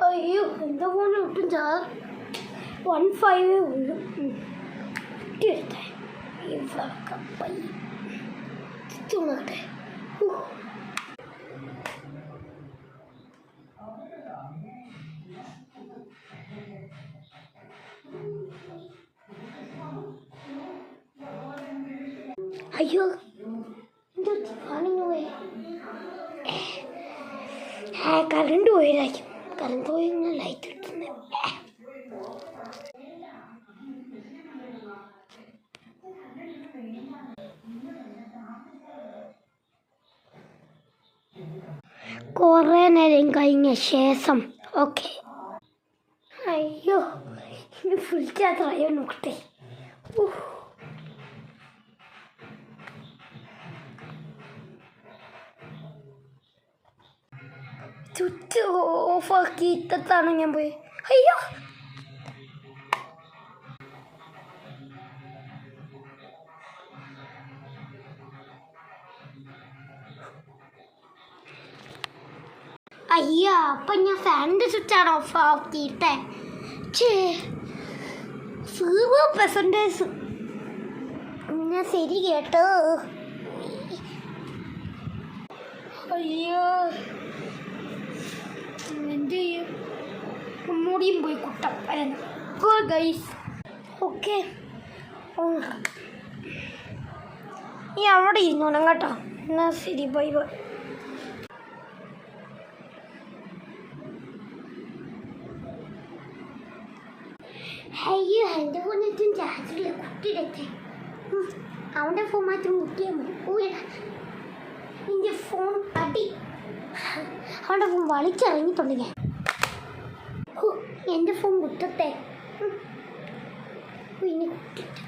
അയ്യോ എൻ്റെ ഫോണിൽ ഒട്ടും ചാർജ് 1.5 ഉള്ളൂ. എടുത്തേ ഇവിടെ പയ്യെ അയ്യോ എന്തോ കാണിങ്ങ പോയി. കറണ്ട് പോയതായിരിക്കും. കറണ്ട് പോയി ലൈറ്റ് കിട്ടുന്നത്. കുറേ നേരം കഴിഞ്ഞ ശേഷം ഓക്കെ. അയ്യോ ഇനി ഫുൾ ചാർജ് ആയോ നോക്കട്ടെ. സ്വിച്ച് ഓഫാക്കി ഇത്തത്താണ് ഞാൻ പോയി. അയ്യോ അയ്യോ അപ്പം ഞാൻ ഫാനിൻ്റെ സ്വിച്ചാണ് ഓഫ് ആക്കിയിട്ടേ. 0% ഞാൻ ശരി കേട്ടോ. അയ്യോ എന്ത് ചെയ്യും? ഒന്നുകൂടിയും പോയി കുട്ടം ഗൈസ്. ഓക്കെ ഈ അവിടെ ഇരുന്നോണം കേട്ടോ. എന്നാ ശരി ബൈ ബൈ. അയ്യോ എൻ്റെ ഫോൺ ഏറ്റവും ചാർജില്ല. കുട്ടിയിടത്തെ അവൻ്റെ ഫോൺ മാത്രം കുട്ടിയാൽ മതി. ഓടാ എൻ്റെ ഫോൺ അടി. അവൻ്റെ ഫോൺ വലിച്ചിറങ്ങിയിട്ടുണ്ട് ഞാൻ. എൻ്റെ ഫോൺ കുട്ടത്തെ പിന്നെ കുട്ടിട്ട്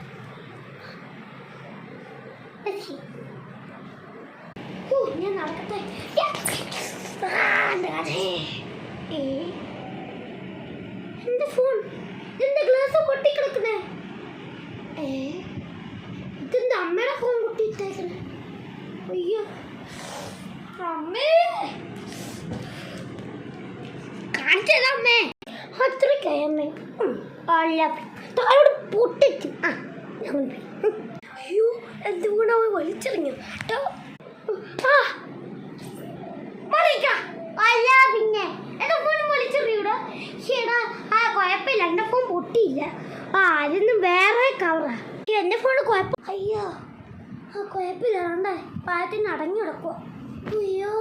ഞാൻ നടക്കട്ടെ. എൻ്റെ ഫോൺ ഇതെന്താ ഗ്ലാസ് പൊട്ടിക്കിടക്കുന്നേ? ഇതെന്താ അമ്മയുടെ ഫോൺ പൊട്ടിയിട്ടേക്കണേ? അയ്യോ അമ്മേ കാണിച്ചതാ അമ്മേ. അത്രയ്ക്കായി അമ്മേ. താഴോട് പൊട്ടിച്ചു. അയ്യോ എന്തുകൊണ്ടാ വലിച്ചെറിഞ്ഞു കേട്ടോ. അല്ല പിന്നെ എൻ്റെ ഫോൺ വലിച്ചെറിയൂടാ. ശരിടാ കുഴപ്പമില്ല. എൻ്റെ ഫോൺ പൊട്ടിയില്ല. അതൊന്നും വേറെ കവറാ. എൻ്റെ ഫോണ് കുഴപ്പം. അയ്യോ കുഴപ്പമില്ല. അതുകൊണ്ടേ പായത്തിന് അടങ്ങി കിടക്കുക. അയ്യോ